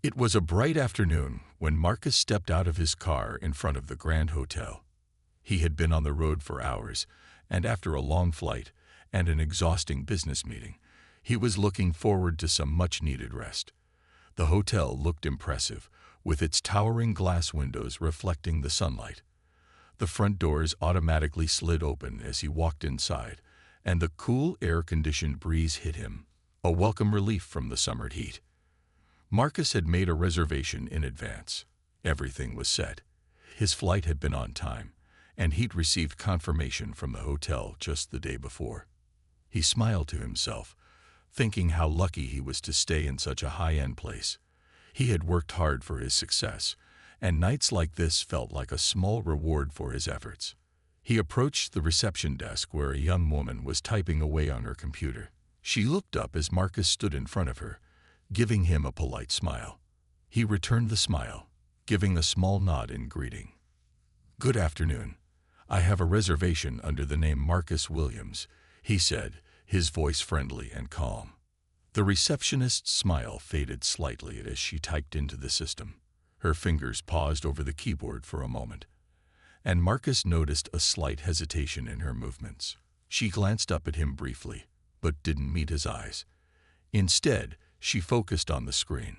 It was a bright afternoon when Marcus stepped out of his car in front of the Grand Hotel. He had been on the road for hours, and after a long flight and an exhausting business meeting, he was looking forward to some much-needed rest. The hotel looked impressive, with its towering glass windows reflecting the sunlight. The front doors automatically slid open as he walked inside, and the cool air-conditioned breeze hit him, a welcome relief from the summer heat. Marcus had made a reservation in advance. Everything was set. His flight had been on time, and he'd received confirmation from the hotel just the day before. He smiled to himself, thinking how lucky he was to stay in such a high-end place. He had worked hard for his success, and nights like this felt like a small reward for his efforts. He approached the reception desk where a young woman was typing away on her computer. She looked up as Marcus stood in front of her, giving him a polite smile. He returned the smile, giving a small nod in greeting. "Good afternoon. I have a reservation under the name Marcus Williams," he said, his voice friendly and calm. The receptionist's smile faded slightly as she typed into the system. Her fingers paused over the keyboard for a moment, and Marcus noticed a slight hesitation in her movements. She glanced up at him briefly, but didn't meet his eyes. Instead, she focused on the screen.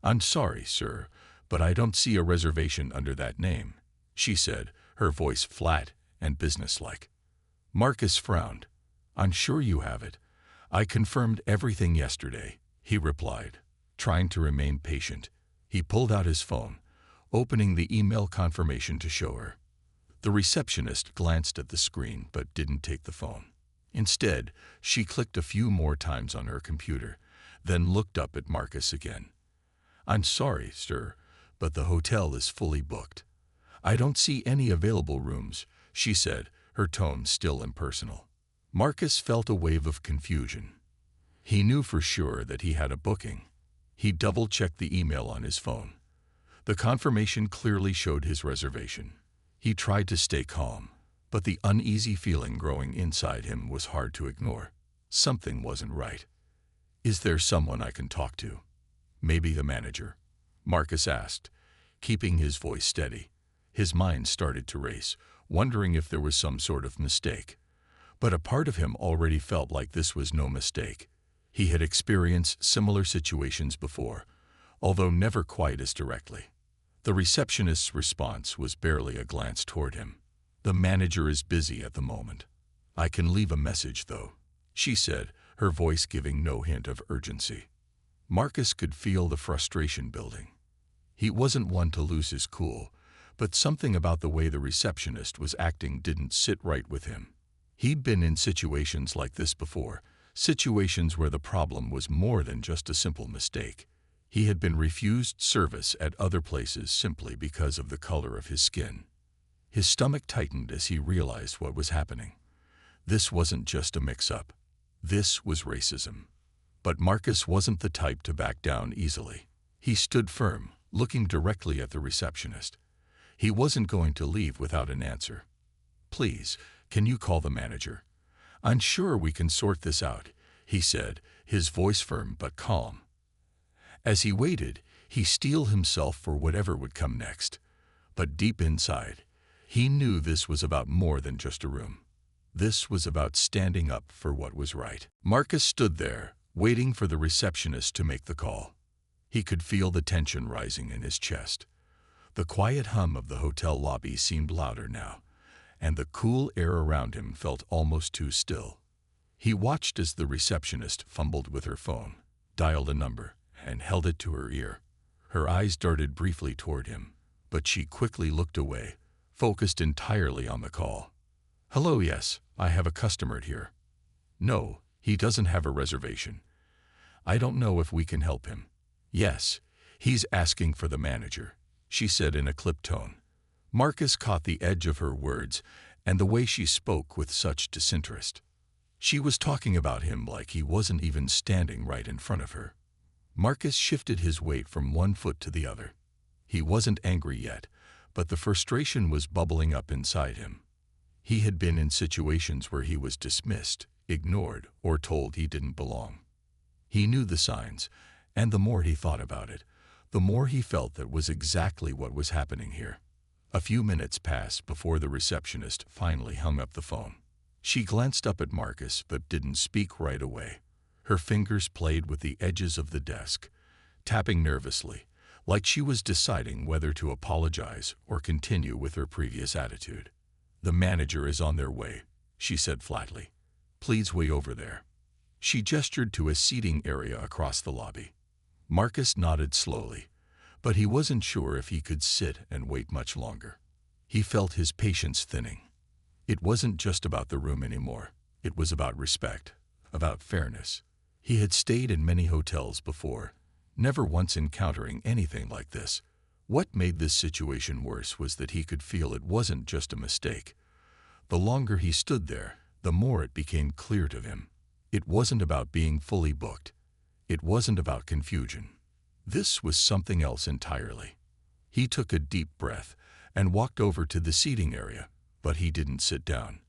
"I'm sorry, sir, but I don't see a reservation under that name," she said, her voice flat and businesslike. Marcus frowned. "I'm sure you have it. I confirmed everything yesterday," he replied, trying to remain patient. He pulled out his phone, opening the email confirmation to show her. The receptionist glanced at the screen but didn't take the phone. Instead, she clicked a few more times on her computer, then looked up at Marcus again. "I'm sorry, sir, but the hotel is fully booked. I don't see any available rooms," she said, her tone still impersonal. Marcus felt a wave of confusion. He knew for sure that he had a booking. He double-checked the email on his phone. The confirmation clearly showed his reservation. He tried to stay calm, but the uneasy feeling growing inside him was hard to ignore. Something wasn't right. "Is there someone I can talk to? Maybe the manager?" Marcus asked, keeping his voice steady. His mind started to race, wondering if there was some sort of mistake. But a part of him already felt like this was no mistake. He had experienced similar situations before, although never quite as directly. The receptionist's response was barely a glance toward him. "The manager is busy at the moment. I can leave a message, though," she said, her voice giving no hint of urgency. Marcus could feel the frustration building. He wasn't one to lose his cool, but something about the way the receptionist was acting didn't sit right with him. He'd been in situations like this before, situations where the problem was more than just a simple mistake. He had been refused service at other places simply because of the color of his skin. His stomach tightened as he realized what was happening. This wasn't just a mix-up. This was racism. But Marcus wasn't the type to back down easily. He stood firm, looking directly at the receptionist. He wasn't going to leave without an answer. "Please, can you call the manager? I'm sure we can sort this out," he said, his voice firm but calm. As he waited, he steeled himself for whatever would come next. But deep inside, he knew this was about more than just a room. This was about standing up for what was right. Marcus stood there, waiting for the receptionist to make the call. He could feel the tension rising in his chest. The quiet hum of the hotel lobby seemed louder now, and the cool air around him felt almost too still. He watched as the receptionist fumbled with her phone, dialed a number, and held it to her ear. Her eyes darted briefly toward him, but she quickly looked away, focused entirely on the call. "Hello, yes, I have a customer here." "No, he doesn't have a reservation. I don't know if we can help him." "Yes, he's asking for the manager," she said in a clipped tone. Marcus caught the edge of her words and the way she spoke with such disinterest. She was talking about him like he wasn't even standing right in front of her. Marcus shifted his weight from one foot to the other. He wasn't angry yet, but the frustration was bubbling up inside him. He had been in situations where he was dismissed, ignored, or told he didn't belong. He knew the signs, and the more he thought about it, The more he felt that was exactly what was happening here. A few minutes passed before the receptionist finally hung up the phone. She glanced up at Marcus but didn't speak right away. Her fingers played with the edges of the desk, tapping nervously, like she was deciding whether to apologize or continue with her previous attitude. "The manager is on their way," she said flatly. "Please wait over there." She gestured to a seating area across the lobby. Marcus nodded slowly, but he wasn't sure if he could sit and wait much longer. He felt his patience thinning. It wasn't just about the room anymore. It was about respect, about fairness. He had stayed in many hotels before, never once encountering anything like this. What made this situation worse was that he could feel it wasn't just a mistake. The longer he stood there, the more it became clear to him. It wasn't about being fully booked. It wasn't about confusion. This was something else entirely. He took a deep breath and walked over to the seating area, but he didn't sit down.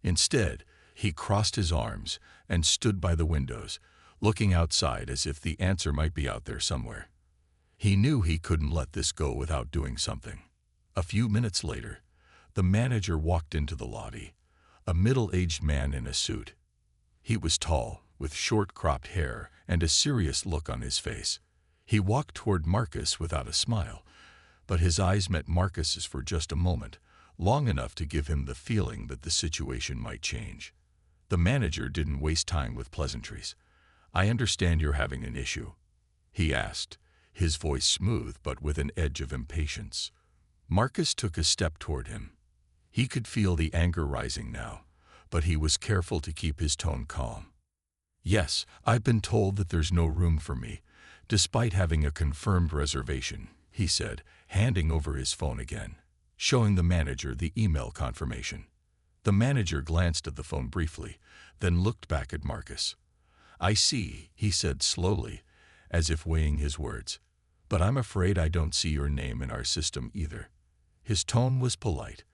Instead, he crossed his arms and stood by the windows, looking outside as if the answer might be out there somewhere. He knew he couldn't let this go without doing something. A few minutes later, the manager walked into the lobby, a middle-aged man in a suit. He was tall, with short cropped hair and a serious look on his face. He walked toward Marcus without a smile, but his eyes met Marcus's for just a moment, long enough to give him the feeling that the situation might change. The manager didn't waste time with pleasantries. "I understand you're having an issue," he asked, his voice smooth but with an edge of impatience. Marcus took a step toward him. He could feel the anger rising now, but he was careful to keep his tone calm. "Yes, I've been told that there's no room for me, despite having a confirmed reservation," he said, handing over his phone again, showing the manager the email confirmation. The manager glanced at the phone briefly, then looked back at Marcus. "I see," he said slowly, as if weighing his words, "but I'm afraid I don't see your name in our system either." His tone was polite,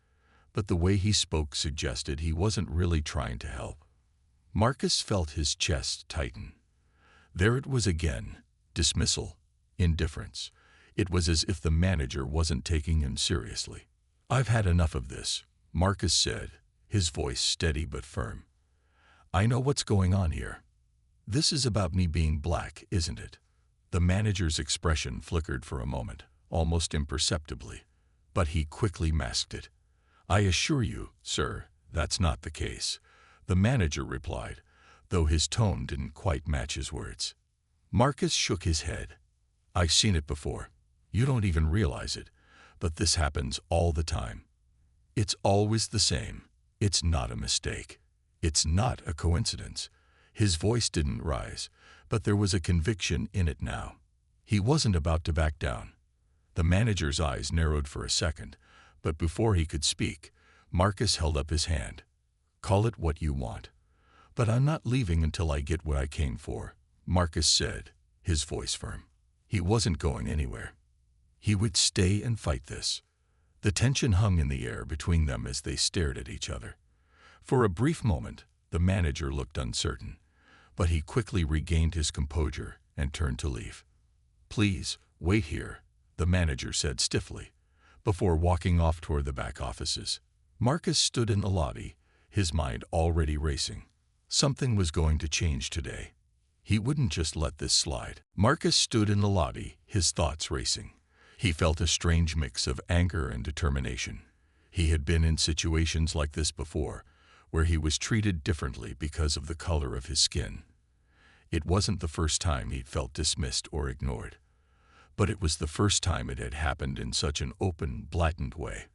but the way he spoke suggested he wasn't really trying to help. Marcus felt his chest tighten. There it was again, dismissal, indifference. It was as if the manager wasn't taking him seriously. "I've had enough of this," Marcus said, his voice steady but firm. "I know what's going on here. This is about me being black, isn't it?" The manager's expression flickered for a moment, almost imperceptibly, but he quickly masked it. "I assure you, sir, that's not the case," the manager replied, though his tone didn't quite match his words. Marcus shook his head. "I've seen it before. You don't even realize it, but this happens all the time. It's always the same. It's not a mistake. It's not a coincidence." His voice didn't rise, but there was a conviction in it now. He wasn't about to back down. The manager's eyes narrowed for a second, but before he could speak, Marcus held up his hand. "Call it what you want. But I'm not leaving until I get what I came for," Marcus said, his voice firm. He wasn't going anywhere. He would stay and fight this. The tension hung in the air between them as they stared at each other. For a brief moment, the manager looked uncertain, but he quickly regained his composure and turned to leave. "Please, wait here," the manager said stiffly, before walking off toward the back offices. Marcus stood in the lobby, his mind already racing. Something was going to change today. He wouldn't just let this slide. Marcus stood in the lobby, his thoughts racing. He felt a strange mix of anger and determination. He had been in situations like this before, where he was treated differently because of the color of his skin. It wasn't the first time he'd felt dismissed or ignored, but it was the first time it had happened in such an open, blatant way.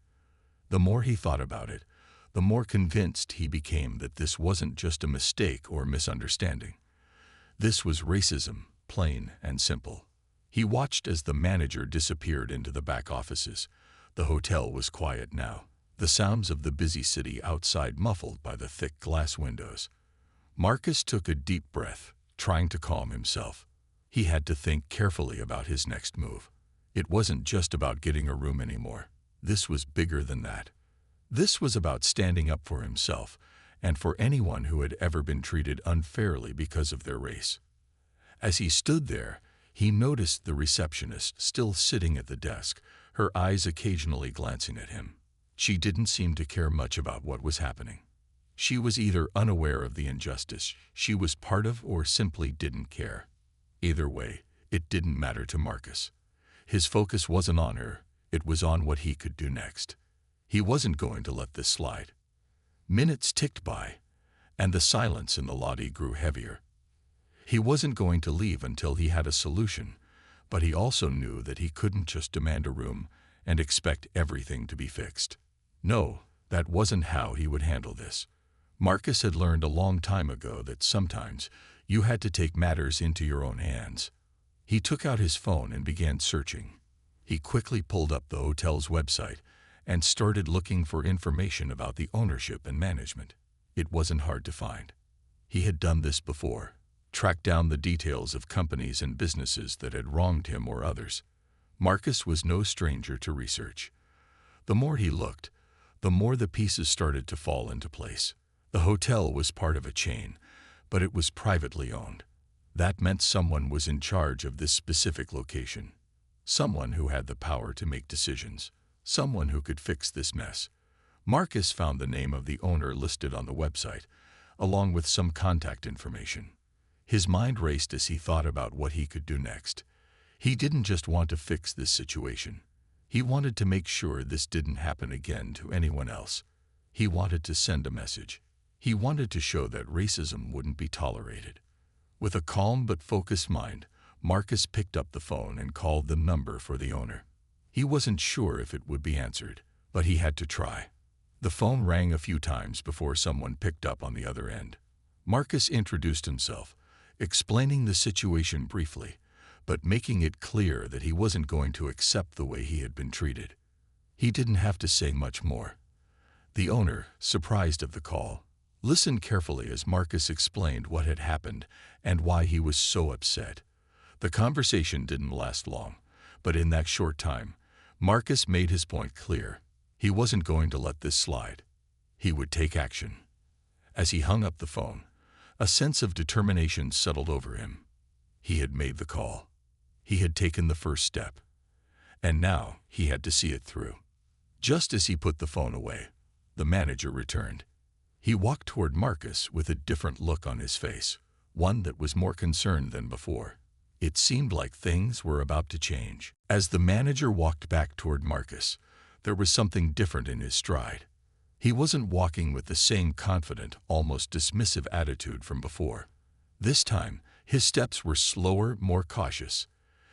The more he thought about it, the more convinced he became that this wasn't just a mistake or misunderstanding. This was racism, plain and simple. He watched as the manager disappeared into the back offices. The hotel was quiet now, the sounds of the busy city outside muffled by the thick glass windows. Marcus took a deep breath, trying to calm himself. He had to think carefully about his next move. It wasn't just about getting a room anymore. This was bigger than that. This was about standing up for himself and for anyone who had ever been treated unfairly because of their race. As he stood there, He noticed the receptionist still sitting at the desk, her eyes occasionally glancing at him. She didn't seem to care much about what was happening. She was either unaware of the injustice she was part of or simply didn't care. Either way, it didn't matter to Marcus. His focus wasn't on her, it was on what he could do next. He wasn't going to let this slide. Minutes ticked by, and the silence in the lobby grew heavier. He wasn't going to leave until he had a solution, but he also knew that he couldn't just demand a room and expect everything to be fixed. No, that wasn't how he would handle this. Marcus had learned a long time ago that sometimes you had to take matters into your own hands. He took out his phone and began searching. He quickly pulled up the hotel's website and started looking for information about the ownership and management. It wasn't hard to find. He had done this before, tracked down the details of companies and businesses that had wronged him or others. Marcus was no stranger to research. The more he looked, the more the pieces started to fall into place. The hotel was part of a chain, but it was privately owned. That meant someone was in charge of this specific location. Someone who had the power to make decisions. Someone who could fix this mess. Marcus found the name of the owner listed on the website, along with some contact information. His mind raced as he thought about what he could do next. He didn't just want to fix this situation. He wanted to make sure this didn't happen again to anyone else. He wanted to send a message. He wanted to show that racism wouldn't be tolerated. With a calm but focused mind, Marcus picked up the phone and called the number for the owner. He wasn't sure if it would be answered, but he had to try. The phone rang a few times before someone picked up on the other end. Marcus introduced himself, explaining the situation briefly, but making it clear that he wasn't going to accept the way he had been treated. He didn't have to say much more. The owner, surprised at the call, listened carefully as Marcus explained what had happened and why he was so upset. The conversation didn't last long, but in that short time, Marcus made his point clear. He wasn't going to let this slide. He would take action. As he hung up the phone, a sense of determination settled over him. He had made the call. He had taken the first step. And now he had to see it through. Just as he put the phone away, the manager returned. He walked toward Marcus with a different look on his face, one that was more concerned than before. It seemed like things were about to change. As the manager walked back toward Marcus, there was something different in his stride. He wasn't walking with the same confident, almost dismissive attitude from before. This time, his steps were slower, more cautious.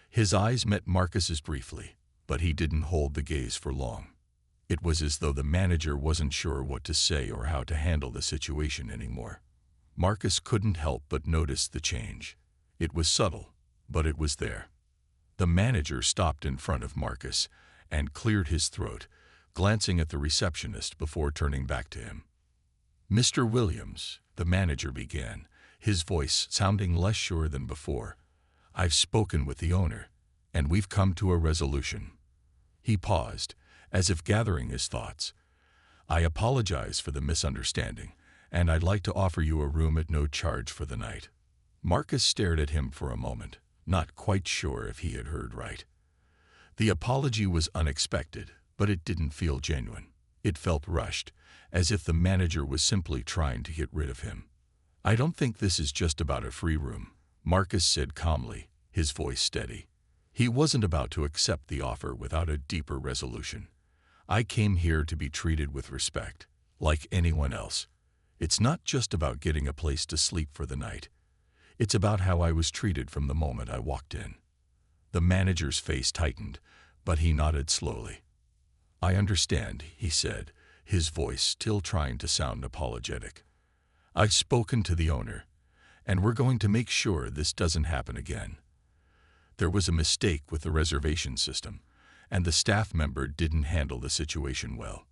His eyes met Marcus's briefly, but he didn't hold the gaze for long. It was as though the manager wasn't sure what to say or how to handle the situation anymore. Marcus couldn't help but notice the change. It was subtle, but it was there. The manager stopped in front of Marcus and cleared his throat, glancing at the receptionist before turning back to him. "Mr. Williams," the manager began, his voice sounding less sure than before, "I've spoken with the owner, and we've come to a resolution." He paused, as if gathering his thoughts. "I apologize for the misunderstanding, and I'd like to offer you a room at no charge for the night." Marcus stared at him for a moment, not quite sure if he had heard right. The apology was unexpected, but it didn't feel genuine. It felt rushed, as if the manager was simply trying to get rid of him. "I don't think this is just about a free room," Marcus said calmly, his voice steady. He wasn't about to accept the offer without a deeper resolution. "I came here to be treated with respect, like anyone else. It's not just about getting a place to sleep for the night. It's about how I was treated from the moment I walked in." The manager's face tightened, but he nodded slowly. "I understand," he said, his voice still trying to sound apologetic. "I've spoken to the owner, and we're going to make sure this doesn't happen again. There was a mistake with the reservation system, and the staff member didn't handle the situation well."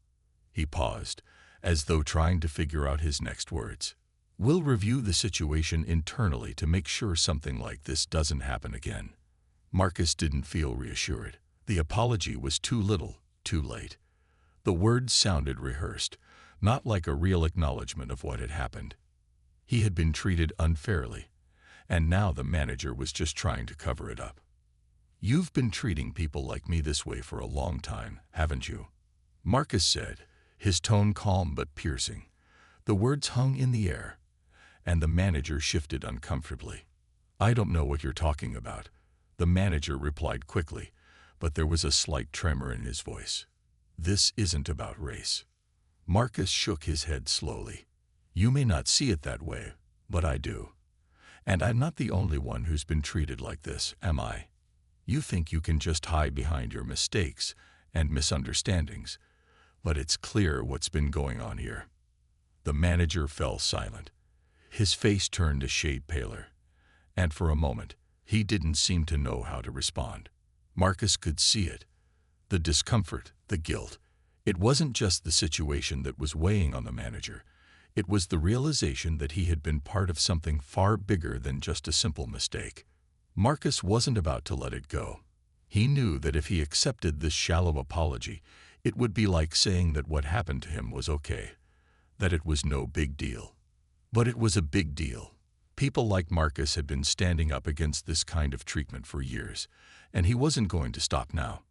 He paused, as though trying to figure out his next words. "We'll review the situation internally to make sure something like this doesn't happen again." Marcus didn't feel reassured. The apology was too little, too late. The words sounded rehearsed, not like a real acknowledgement of what had happened. He had been treated unfairly, and now the manager was just trying to cover it up. "You've been treating people like me this way for a long time, haven't you?" Marcus said, his tone calm but piercing. The words hung in the air, and the manager shifted uncomfortably. "I don't know what you're talking about," the manager replied quickly, but there was a slight tremor in his voice. "This isn't about race." Marcus shook his head slowly. "You may not see it that way, but I do. And I'm not the only one who's been treated like this, am I? You think you can just hide behind your mistakes and misunderstandings, but it's clear what's been going on here." The manager fell silent. His face turned a shade paler, and for a moment, he didn't seem to know how to respond. Marcus could see it. The discomfort, the guilt. It wasn't just the situation that was weighing on the manager. It was the realization that he had been part of something far bigger than just a simple mistake. Marcus wasn't about to let it go. He knew that if he accepted this shallow apology, it would be like saying that what happened to him was okay, that it was no big deal. But it was a big deal. People like Marcus had been standing up against this kind of treatment for years, and he wasn't going to stop now.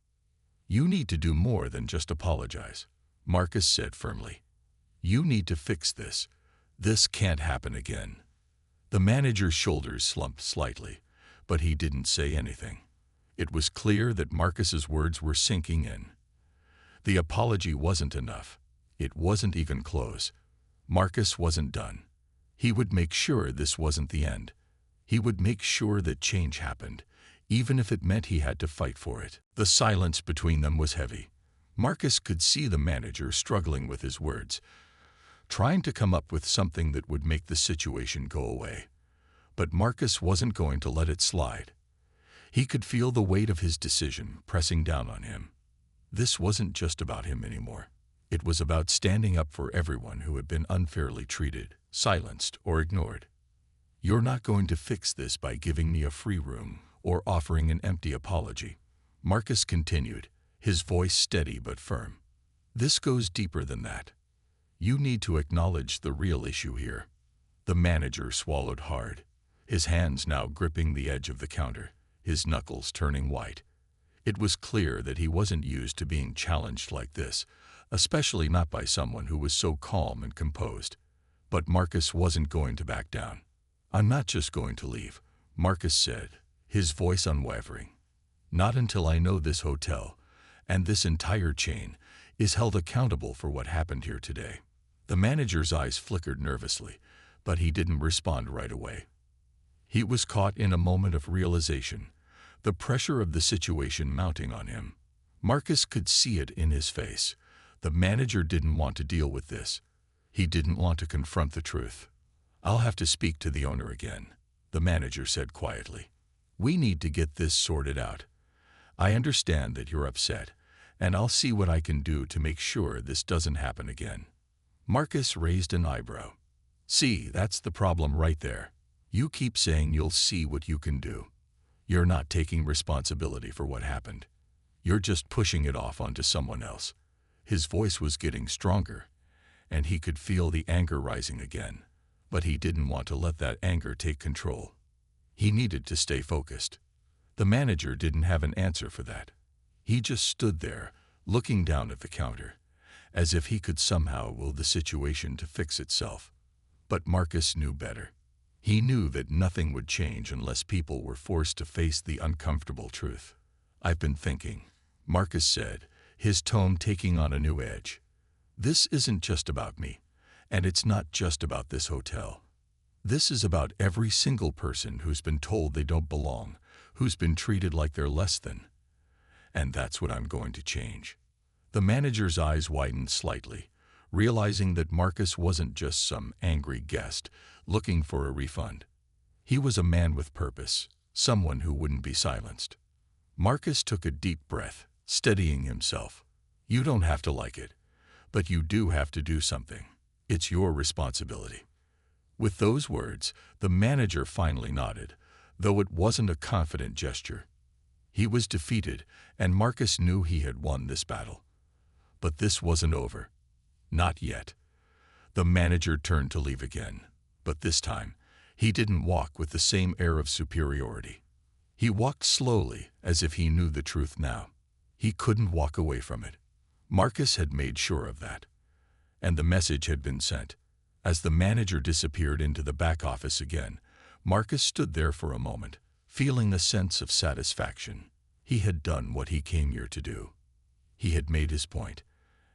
"You need to do more than just apologize," Marcus said firmly. "You need to fix this. This can't happen again." The manager's shoulders slumped slightly, but he didn't say anything. It was clear that Marcus's words were sinking in. The apology wasn't enough. It wasn't even close. Marcus wasn't done. He would make sure this wasn't the end. He would make sure that change happened, even if it meant he had to fight for it. The silence between them was heavy. Marcus could see the manager struggling with his words, trying to come up with something that would make the situation go away. But Marcus wasn't going to let it slide. He could feel the weight of his decision pressing down on him. This wasn't just about him anymore. It was about standing up for everyone who had been unfairly treated, silenced, or ignored. "You're not going to fix this by giving me a free room or offering an empty apology," Marcus continued, his voice steady but firm. "This goes deeper than that. You need to acknowledge the real issue here." The manager swallowed hard, his hands now gripping the edge of the counter, his knuckles turning white. It was clear that he wasn't used to being challenged like this, especially not by someone who was so calm and composed. But Marcus wasn't going to back down. "I'm not just going to leave," Marcus said, his voice unwavering. "Not until I know this hotel, and this entire chain, is held accountable for what happened here today." The manager's eyes flickered nervously, but he didn't respond right away. He was caught in a moment of realization, the pressure of the situation mounting on him. Marcus could see it in his face. The manager didn't want to deal with this. He didn't want to confront the truth. "I'll have to speak to the owner again," the manager said quietly. "We need to get this sorted out. I understand that you're upset, and I'll see what I can do to make sure this doesn't happen again." Marcus raised an eyebrow. "See, that's the problem right there. You keep saying you'll see what you can do. You're not taking responsibility for what happened. You're just pushing it off onto someone else." His voice was getting stronger, and he could feel the anger rising again, but he didn't want to let that anger take control. He needed to stay focused. The manager didn't have an answer for that. He just stood there, looking down at the counter, as if he could somehow will the situation to fix itself. But Marcus knew better. He knew that nothing would change unless people were forced to face the uncomfortable truth. "I've been thinking," Marcus said, his tone taking on a new edge. "This isn't just about me, and it's not just about this hotel. This is about every single person who's been told they don't belong, who's been treated like they're less than. And that's what I'm going to change." The manager's eyes widened slightly, realizing that Marcus wasn't just some angry guest looking for a refund. He was a man with purpose, someone who wouldn't be silenced. Marcus took a deep breath, steadying himself. "You don't have to like it, but you do have to do something. It's your responsibility." With those words, the manager finally nodded, though it wasn't a confident gesture. He was defeated, and Marcus knew he had won this battle. But this wasn't over. Not yet. The manager turned to leave again, but this time, He didn't walk with the same air of superiority. He walked slowly, as if he knew the truth now. He couldn't walk away from it. Marcus had made sure of that. And the message had been sent. As the manager disappeared into the back office again, Marcus stood there for a moment, feeling a sense of satisfaction. He had done what he came here to do. He had made his point,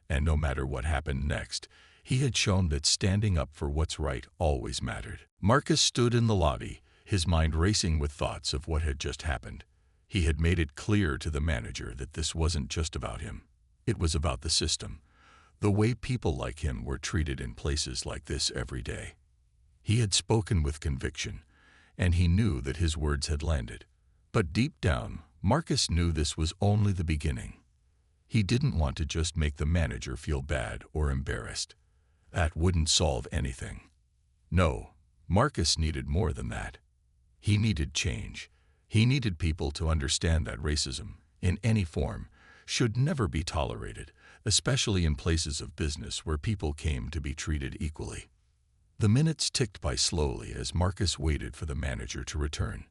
and no matter what happened next, he had shown that standing up for what's right always mattered. Marcus stood in the lobby, his mind racing with thoughts of what had just happened. He had made it clear to the manager that this wasn't just about him. It was about the system, the way people like him were treated in places like this every day. He had spoken with conviction, and he knew that his words had landed. But deep down, Marcus knew this was only the beginning. He didn't want to just make the manager feel bad or embarrassed. That wouldn't solve anything. No, Marcus needed more than that. He needed change. He needed people to understand that racism, in any form, should never be tolerated, especially in places of business where people came to be treated equally. The minutes ticked by slowly as Marcus waited for the manager to return.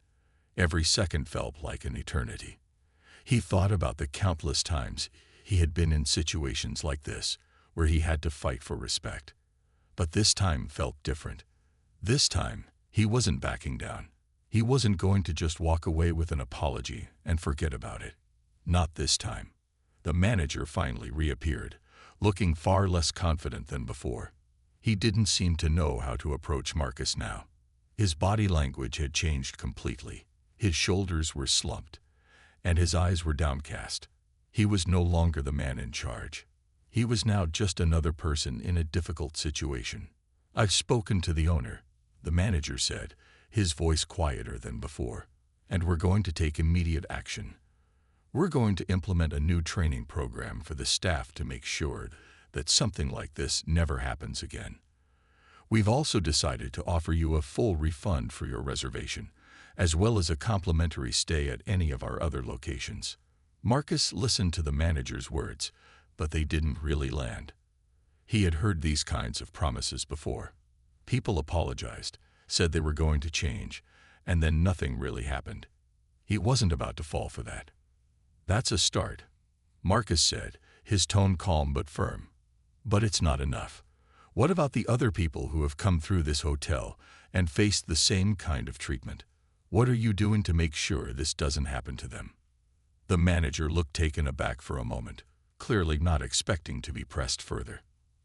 Every second felt like an eternity. He thought about the countless times he had been in situations like this, where he had to fight for respect. But this time felt different. This time, he wasn't backing down. He wasn't going to just walk away with an apology and forget about it. Not this time. The manager finally reappeared, looking far less confident than before. He didn't seem to know how to approach Marcus now. His body language had changed completely. His shoulders were slumped, and his eyes were downcast. He was no longer the man in charge. He was now just another person in a difficult situation. "I've spoken to the owner," the manager said, his voice quieter than before, "and we're going to take immediate action. We're going to implement a new training program for the staff to make sure that something like this never happens again. We've also decided to offer you a full refund for your reservation, as well as a complimentary stay at any of our other locations." Marcus listened to the manager's words, but they didn't really land. He had heard these kinds of promises before. People apologized, said they were going to change, and then nothing really happened. He wasn't about to fall for that. "That's a start," Marcus said, his tone calm but firm. "But it's not enough. What about the other people who have come through this hotel and faced the same kind of treatment? What are you doing to make sure this doesn't happen to them?" The manager looked taken aback for a moment, clearly not expecting to be pressed further.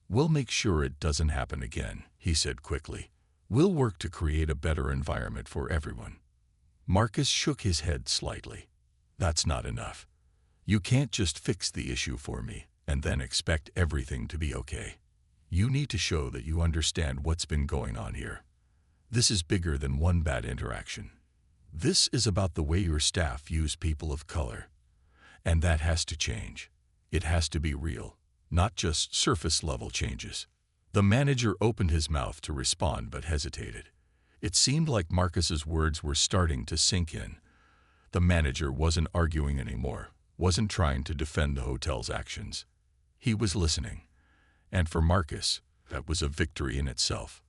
"We'll make sure it doesn't happen again," he said quickly. "We'll work to create a better environment for everyone." Marcus shook his head slightly. "That's not enough. You can't just fix the issue for me and then expect everything to be okay. You need to show that you understand what's been going on here. This is bigger than one bad interaction. This is about the way your staff use people of color. And that has to change. It has to be real, not just surface-level changes." The manager opened his mouth to respond but hesitated. It seemed like Marcus's words were starting to sink in. The manager wasn't arguing anymore, wasn't trying to defend the hotel's actions. He was listening. And for Marcus, that was a victory in itself.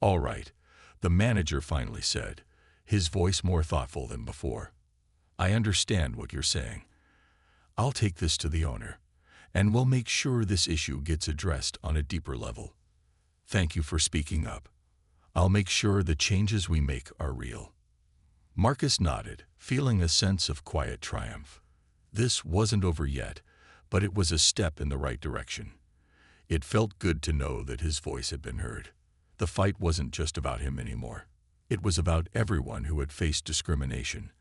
"All right," the manager finally said, his voice more thoughtful than before. "I understand what you're saying. I'll take this to the owner, and we'll make sure this issue gets addressed on a deeper level. Thank you for speaking up. I'll make sure the changes we make are real." Marcus nodded, feeling a sense of quiet triumph. This wasn't over yet, but it was a step in the right direction. It felt good to know that his voice had been heard. The fight wasn't just about him anymore. It was about everyone who had faced discrimination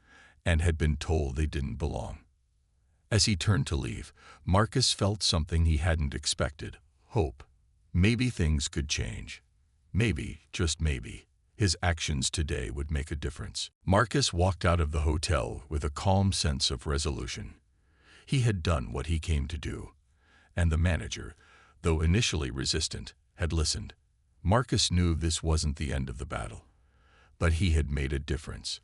and had been told they didn't belong. As he turned to leave, Marcus felt something he hadn't expected: hope. Maybe things could change. Maybe, just maybe, his actions today would make a difference. Marcus walked out of the hotel with a calm sense of resolution. He had done what he came to do, and the manager, though initially resistant, had listened. Marcus knew this wasn't the end of the battle, but he had made a difference.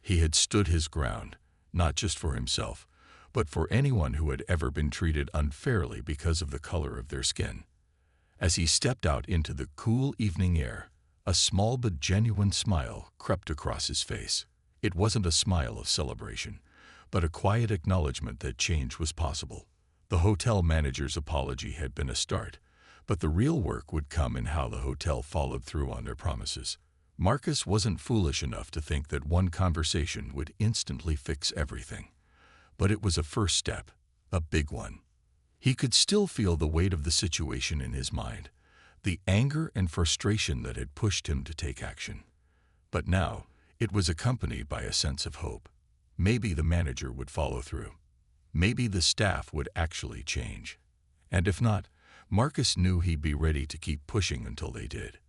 He had stood his ground, not just for himself, but for anyone who had ever been treated unfairly because of the color of their skin. As he stepped out into the cool evening air, A small but genuine smile crept across his face. It wasn't a smile of celebration, but a quiet acknowledgement that change was possible. The hotel manager's apology had been a start, but the real work would come in how the hotel followed through on their promises. Marcus wasn't foolish enough to think that one conversation would instantly fix everything. But it was a first step, a big one. He could still feel the weight of the situation in his mind, the anger and frustration that had pushed him to take action. But now, it was accompanied by a sense of hope. Maybe the manager would follow through. Maybe the staff would actually change. And if not, Marcus knew he'd be ready to keep pushing until they did.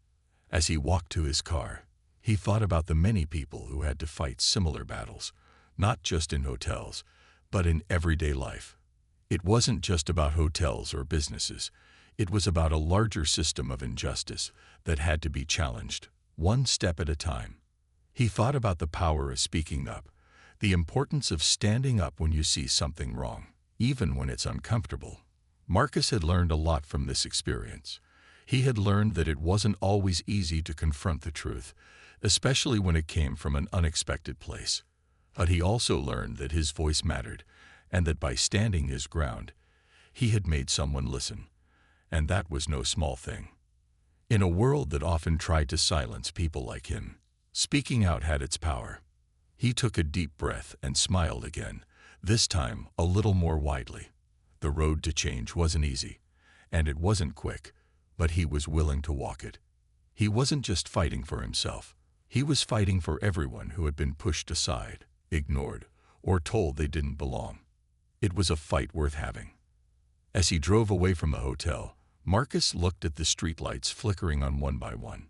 As he walked to his car, he thought about the many people who had to fight similar battles, not just in hotels, but in everyday life. It wasn't just about hotels or businesses. It was about a larger system of injustice that had to be challenged, one step at a time. He thought about the power of speaking up, the importance of standing up when you see something wrong, even when it's uncomfortable. Marcus had learned a lot from this experience. He had learned that it wasn't always easy to confront the truth, especially when it came from an unexpected place. But he also learned that his voice mattered, and that by standing his ground, he had made someone listen. And that was no small thing. In a world that often tried to silence people like him, speaking out had its power. He took a deep breath and smiled again, this time a little more widely. The road to change wasn't easy, and it wasn't quick, but he was willing to walk it. He wasn't just fighting for himself. He was fighting for everyone who had been pushed aside, ignored, or told they didn't belong. It was a fight worth having. As he drove away from the hotel, Marcus looked at the streetlights flickering on one by one.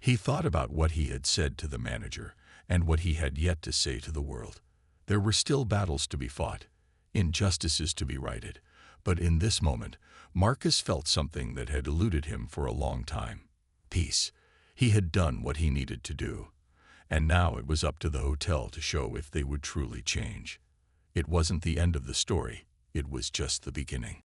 He thought about what he had said to the manager and what he had yet to say to the world. There were still battles to be fought, injustices to be righted, but in this moment, Marcus felt something that had eluded him for a long time. Peace. He had done what he needed to do, and now it was up to the hotel to show if they would truly change. It wasn't the end of the story, it was just the beginning.